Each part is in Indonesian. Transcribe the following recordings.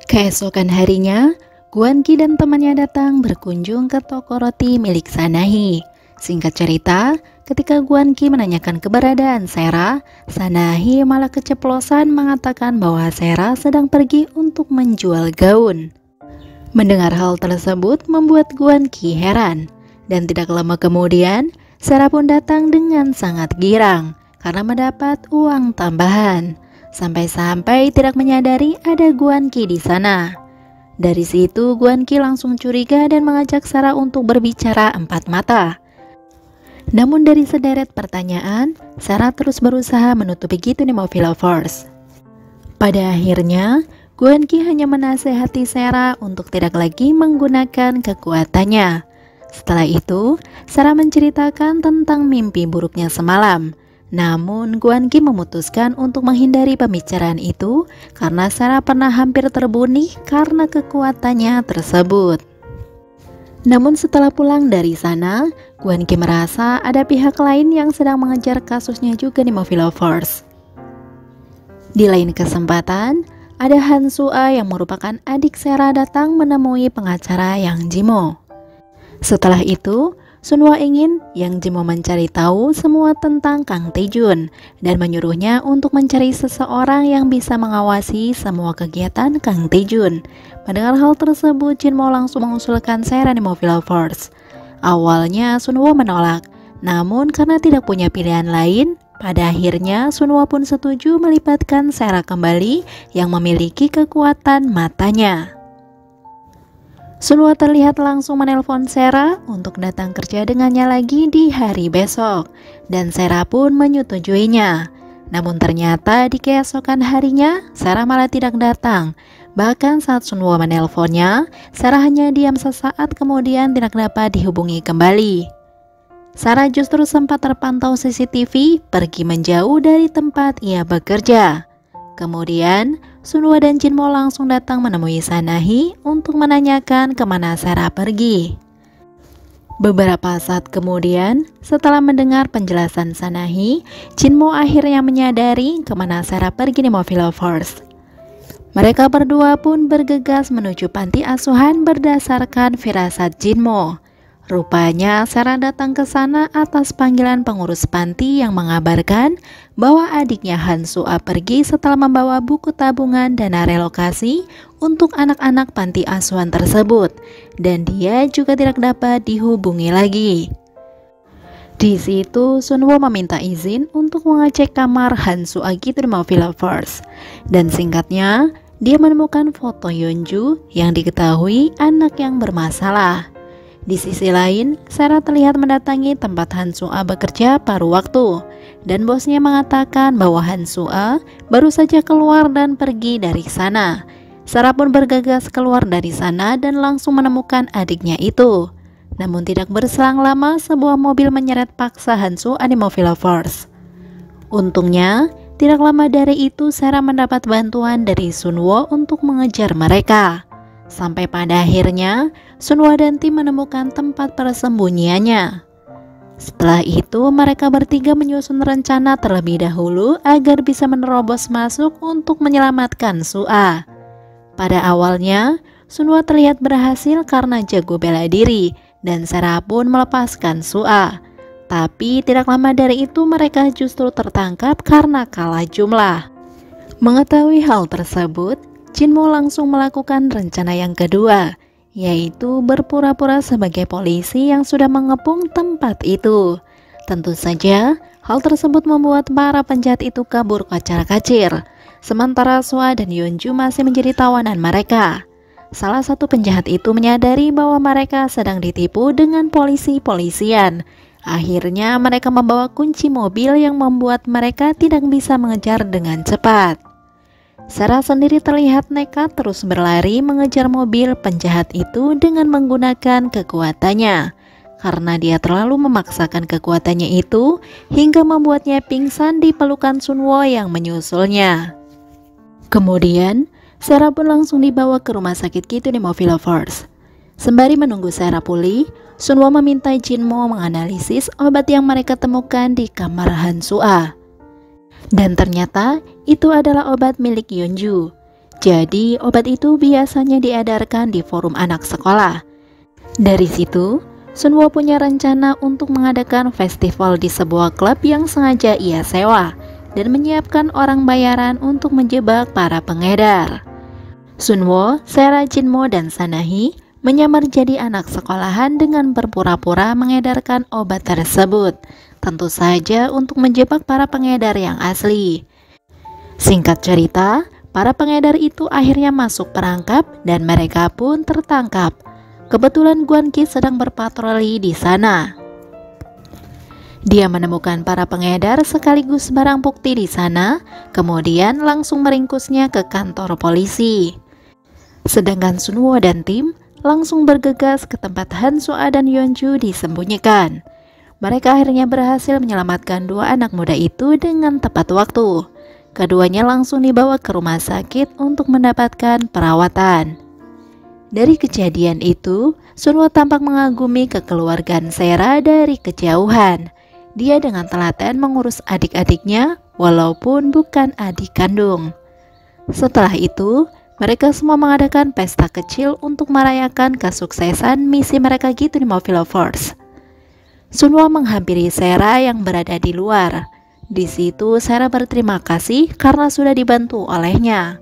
Keesokan harinya, Guan Qi dan temannya datang berkunjung ke toko roti milik Sanahi. Singkat cerita, ketika Guan Qi menanyakan keberadaan Sera, Sanahi malah keceplosan mengatakan bahwa Sera sedang pergi untuk menjual gaun. Mendengar hal tersebut membuat Guan Qi heran, dan tidak lama kemudian, Sera pun datang dengan sangat girang karena mendapat uang tambahan. Sampai-sampai tidak menyadari ada Guan Qi di sana. Dari situ Guan Qi langsung curiga dan mengajak Sera untuk berbicara empat mata. Namun dari sederet pertanyaan, Sera terus berusaha menutupi Geronimo Lovers. Pada akhirnya, Guan Qi hanya menasehati Sera untuk tidak lagi menggunakan kekuatannya. Setelah itu, Sera menceritakan tentang mimpi buruknya semalam. Namun Guan Qi memutuskan untuk menghindari pembicaraan itu karena Sera pernah hampir terbunuh karena kekuatannya tersebut. Namun setelah pulang dari sana, Guan Qi merasa ada pihak lain yang sedang mengejar kasusnya juga di Movie Lovers. Di lain kesempatan, ada Han Sua yang merupakan adik Sera datang menemui pengacara Yang Jimo. Setelah itu, Sunwo ingin Yang Jimo mencari tahu semua tentang Kang Tae-jun dan menyuruhnya untuk mencari seseorang yang bisa mengawasi semua kegiatan Kang Tae-jun. Mendengar hal tersebut, Jinmo langsung mengusulkan Sera di Movie Lovers. Awalnya Sunwo menolak, namun karena tidak punya pilihan lain, pada akhirnya Sunwo pun setuju melibatkan Sera kembali yang memiliki kekuatan matanya. Sunwo terlihat langsung menelpon Sera untuk datang kerja dengannya lagi di hari besok, dan Sera pun menyetujuinya. Namun ternyata di keesokan harinya, Sera malah tidak datang. Bahkan saat Sunwo menelponnya, Sera hanya diam sesaat kemudian tidak dapat dihubungi kembali. Sera justru sempat terpantau CCTV pergi menjauh dari tempat ia bekerja. Kemudian, Sunwo dan Jinmo langsung datang menemui Sanahi untuk menanyakan kemana Sera pergi. Beberapa saat kemudian, setelah mendengar penjelasan Sanahi, Jinmo akhirnya menyadari kemana Sera pergi di Movie Lovers. Mereka berdua pun bergegas menuju panti asuhan berdasarkan firasat Jinmo. Rupanya Sera datang ke sana atas panggilan pengurus panti yang mengabarkan bahwa adiknya Han Sua pergi setelah membawa buku tabungan dana relokasi untuk anak-anak panti asuhan tersebut, dan dia juga tidak dapat dihubungi lagi. Di situ Sunwo meminta izin untuk mengecek kamar Han Sua di Movie Lovers, dan singkatnya dia menemukan foto Yeonju yang diketahui anak yang bermasalah. Di sisi lain, Sera terlihat mendatangi tempat Han Sua bekerja paruh waktu, dan bosnya mengatakan bahwa Han Sua baru saja keluar dan pergi dari sana. Sera pun bergegas keluar dari sana dan langsung menemukan adiknya itu. Namun tidak berselang lama, sebuah mobil menyeret paksa Han Sua di Movie Lovers. Untungnya, tidak lama dari itu Sera mendapat bantuan dari Sunwo untuk mengejar mereka. Sampai pada akhirnya, Sunwo dan tim menemukan tempat persembunyiannya. Setelah itu, mereka bertiga menyusun rencana terlebih dahulu agar bisa menerobos masuk untuk menyelamatkan Sua. Pada awalnya, Sunwo terlihat berhasil karena jago bela diri, dan Sera pun melepaskan Sua. Tapi tidak lama dari itu mereka justru tertangkap karena kalah jumlah. Mengetahui hal tersebut, Jinmo langsung melakukan rencana yang kedua, yaitu berpura-pura sebagai polisi yang sudah mengepung tempat itu. Tentu saja, hal tersebut membuat para penjahat itu kabur kocar-kacir, sementara Sua dan Yeonju masih menjadi tawanan mereka. Salah satu penjahat itu menyadari bahwa mereka sedang ditipu dengan polisi-polisian. Akhirnya mereka membawa kunci mobil yang membuat mereka tidak bisa mengejar dengan cepat. Sera sendiri terlihat nekat terus berlari mengejar mobil penjahat itu dengan menggunakan kekuatannya, karena dia terlalu memaksakan kekuatannya itu hingga membuatnya pingsan di pelukan Sunwo yang menyusulnya. Kemudian, Sera pun langsung dibawa ke rumah sakit di Movie Lovers. Sembari menunggu Sera pulih, Sunwo meminta Jinmo menganalisis obat yang mereka temukan di kamar Han Sua. Dan ternyata itu adalah obat milik Yeonju. Jadi obat itu biasanya diedarkan di forum anak sekolah. Dari situ, Sunwo punya rencana untuk mengadakan festival di sebuah klub yang sengaja ia sewa dan menyiapkan orang bayaran untuk menjebak para pengedar. Sunwo, Sera, Jinmo, dan Sanahi menyamar jadi anak sekolahan dengan berpura-pura mengedarkan obat tersebut, tentu saja untuk menjebak para pengedar yang asli. Singkat cerita, para pengedar itu akhirnya masuk perangkap dan mereka pun tertangkap. Kebetulan Guan Qi sedang berpatroli di sana. Dia menemukan para pengedar sekaligus barang bukti di sana, kemudian langsung meringkusnya ke kantor polisi. Sedangkan Sunwo dan tim langsung bergegas ke tempat Han Sua dan Yeonju disembunyikan. Mereka akhirnya berhasil menyelamatkan dua anak muda itu dengan tepat waktu. Keduanya langsung dibawa ke rumah sakit untuk mendapatkan perawatan. Dari kejadian itu, Sunwo tampak mengagumi kekeluargaan Sera dari kejauhan. Dia dengan telaten mengurus adik-adiknya walaupun bukan adik kandung. Setelah itu, mereka semua mengadakan pesta kecil untuk merayakan kesuksesan misi mereka gitu di Movie Lovers. Sunwo menghampiri Sera yang berada di luar. Di situ Sera berterima kasih karena sudah dibantu olehnya.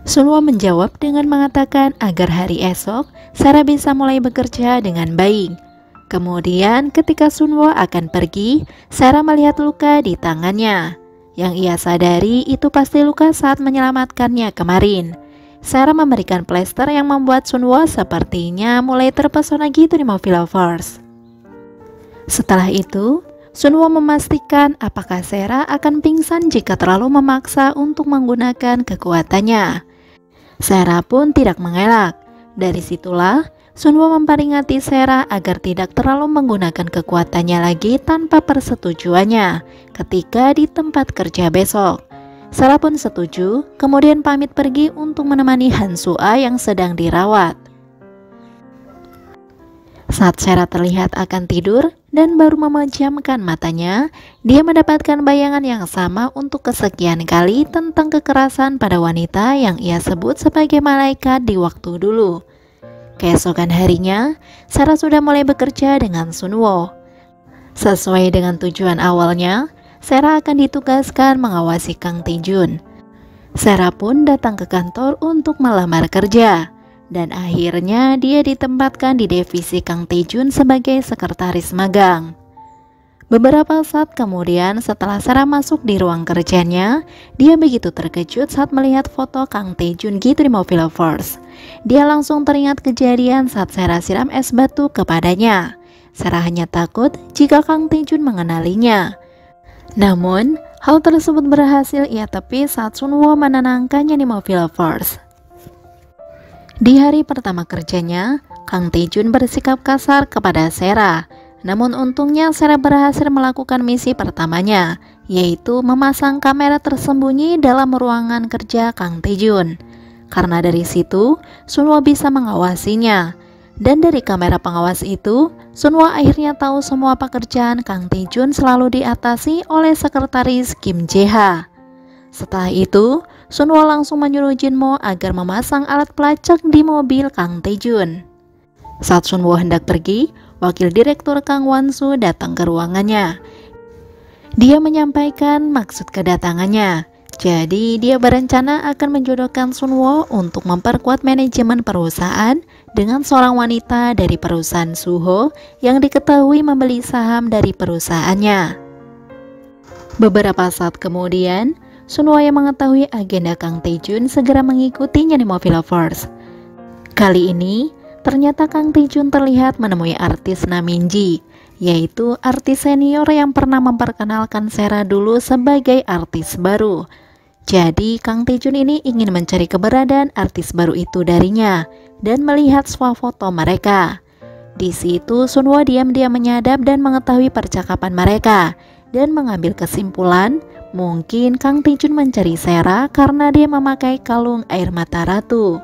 Sunwo menjawab dengan mengatakan agar hari esok Sera bisa mulai bekerja dengan baik. Kemudian ketika Sunwo akan pergi, Sera melihat luka di tangannya. Yang ia sadari itu pasti luka saat menyelamatkannya kemarin. Sera memberikan plester yang membuat Sunwo sepertinya mulai terpesona gitu di Movie Lovers. Setelah itu, Sunwo memastikan apakah Sera akan pingsan jika terlalu memaksa untuk menggunakan kekuatannya. Sera pun tidak mengelak. Dari situlah, Sunwo memperingati Sera agar tidak terlalu menggunakan kekuatannya lagi tanpa persetujuannya ketika di tempat kerja besok. Sera pun setuju, kemudian pamit pergi untuk menemani Han Sua yang sedang dirawat. Saat Sera terlihat akan tidur dan baru memejamkan matanya, dia mendapatkan bayangan yang sama untuk kesekian kali tentang kekerasan pada wanita yang ia sebut sebagai malaikat di waktu dulu. Keesokan harinya, Sera sudah mulai bekerja dengan Sunwo. Sesuai dengan tujuan awalnya, Sera akan ditugaskan mengawasi Kang Tae-jun. Sera pun datang ke kantor untuk melamar kerja. Dan akhirnya dia ditempatkan di divisi Kang Tae-jun sebagai sekretaris magang. Beberapa saat kemudian setelah Sera masuk di ruang kerjanya, dia begitu terkejut saat melihat foto Kang Tae-jun gitu di Movie Lovers. Dia langsung teringat kejadian saat Sera siram es batu kepadanya. Sera hanya takut jika Kang Tae-jun mengenalinya. Namun, hal tersebut berhasil ia tepis saat Sunwo menenangkannya di Movie Lovers. Di hari pertama kerjanya, Kang Tae-jun bersikap kasar kepada Sera. Namun untungnya Sera berhasil melakukan misi pertamanya, yaitu memasang kamera tersembunyi dalam ruangan kerja Kang Tae-jun. Karena dari situ, Sunwo bisa mengawasinya. Dan dari kamera pengawas itu, Sunwo akhirnya tahu semua pekerjaan Kang Tae-jun selalu diatasi oleh sekretaris Kim Jae-ha. Setelah itu, Sunwo langsung menyuruh Jinmo agar memasang alat pelacak di mobil Kang Tae-jun. Saat Sunwo hendak pergi, wakil direktur Kang Wan-su datang ke ruangannya. Dia menyampaikan maksud kedatangannya. Jadi dia berencana akan menjodohkan Sunwo untuk memperkuat manajemen perusahaan dengan seorang wanita dari perusahaan Suho yang diketahui membeli saham dari perusahaannya. Beberapa saat kemudian, Sunwo yang mengetahui agenda Kang Tae-jun segera mengikutinya di Movie Lovers. Kali ini, ternyata Kang Tae-jun terlihat menemui artis Naminji, yaitu artis senior yang pernah memperkenalkan Sera dulu sebagai artis baru. Jadi Kang Tae-jun ini ingin mencari keberadaan artis baru itu darinya dan melihat swafoto mereka. Di situ Sunwo diam-diam menyadap dan mengetahui percakapan mereka dan mengambil kesimpulan mungkin Kang Tae-jun mencari Sera karena dia memakai kalung air mata ratu.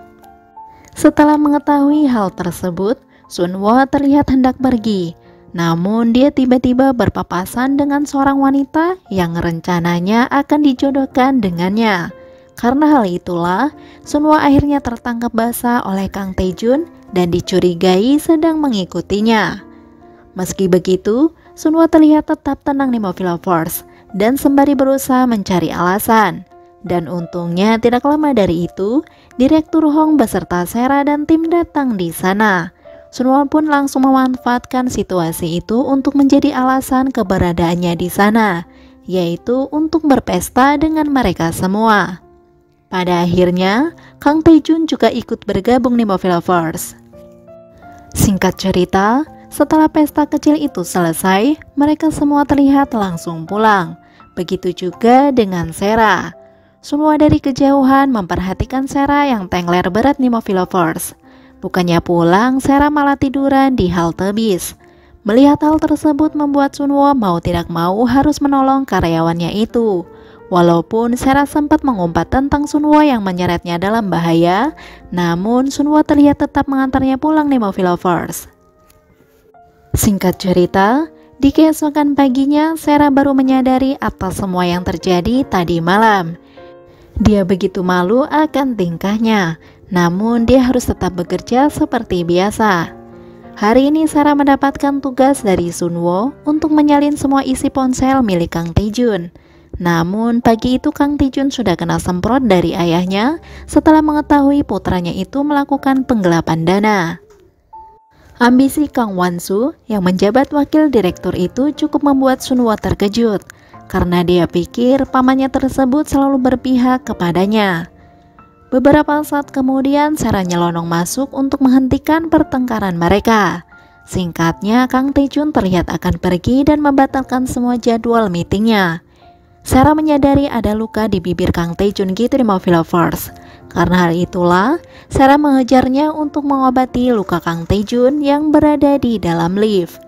Setelah mengetahui hal tersebut, Sunwo terlihat hendak pergi. Namun dia tiba-tiba berpapasan dengan seorang wanita yang rencananya akan dijodohkan dengannya. Karena hal itulah, Sunwo akhirnya tertangkap basah oleh Kang Taejun dan dicurigai sedang mengikutinya. Meski begitu, Sunwo terlihat tetap tenang di Movie Lovers dan sembari berusaha mencari alasan. Dan untungnya tidak lama dari itu, Direktur Hong beserta Sera dan tim datang di sana. Sunwo pun langsung memanfaatkan situasi itu untuk menjadi alasan keberadaannya di sana, yaitu untuk berpesta dengan mereka semua. Pada akhirnya, Kang Taejun juga ikut bergabung di Movie Lovers. Singkat cerita, setelah pesta kecil itu selesai, mereka semua terlihat langsung pulang. Begitu juga dengan Sera. Sunwo dari kejauhan memperhatikan Sera yang tengler berat di Movie Lovers. Bukannya pulang, Sera malah tiduran di halte bis. Melihat hal tersebut membuat Sunwo mau tidak mau harus menolong karyawannya itu. Walaupun Sera sempat mengumpat tentang Sunwo yang menyeretnya dalam bahaya, namun Sunwo terlihat tetap mengantarnya pulang di Movie Lovers. Singkat cerita, di keesokan paginya Sera baru menyadari atas semua yang terjadi tadi malam. Dia begitu malu akan tingkahnya, namun dia harus tetap bekerja seperti biasa. Hari ini Sera mendapatkan tugas dari Sunwo untuk menyalin semua isi ponsel milik Kang Taejun. Namun pagi itu Kang Taejun sudah kena semprot dari ayahnya setelah mengetahui putranya itu melakukan penggelapan dana. Ambisi Kang Won-soo yang menjabat wakil direktur itu cukup membuat Sunwo terkejut karena dia pikir pamannya tersebut selalu berpihak kepadanya. Beberapa saat kemudian Sera nyelonong masuk untuk menghentikan pertengkaran mereka. Singkatnya, Kang Taejun terlihat akan pergi dan membatalkan semua jadwal meetingnya. Sera menyadari ada luka di bibir Kang Taejun gitu di Movie Lovers. Karena hal itulah, Sera mengejarnya untuk mengobati luka Kang Taejun yang berada di dalam lift.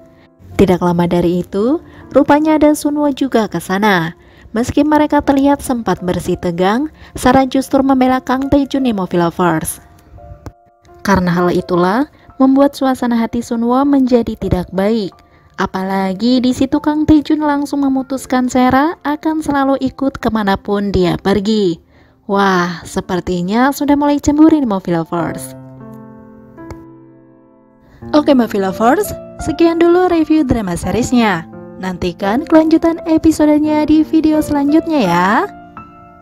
Tidak lama dari itu, rupanya ada Sunwo juga ke sana. Meski mereka terlihat sempat bersih tegang, Sera justru membela Kang Taejun di Movie Lovers. Karena hal itulah, membuat suasana hati Sunwo menjadi tidak baik. Apalagi di situ Kang Taejun langsung memutuskan Sera akan selalu ikut kemanapun dia pergi. Wah, sepertinya sudah mulai cemburu di Movie Lovers. Oke Movie Lovers, sekian dulu review drama seriesnya. Nantikan kelanjutan episodenya di video selanjutnya ya.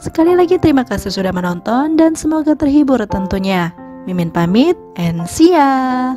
Sekali lagi terima kasih sudah menonton dan semoga terhibur tentunya. Mimin pamit and see ya.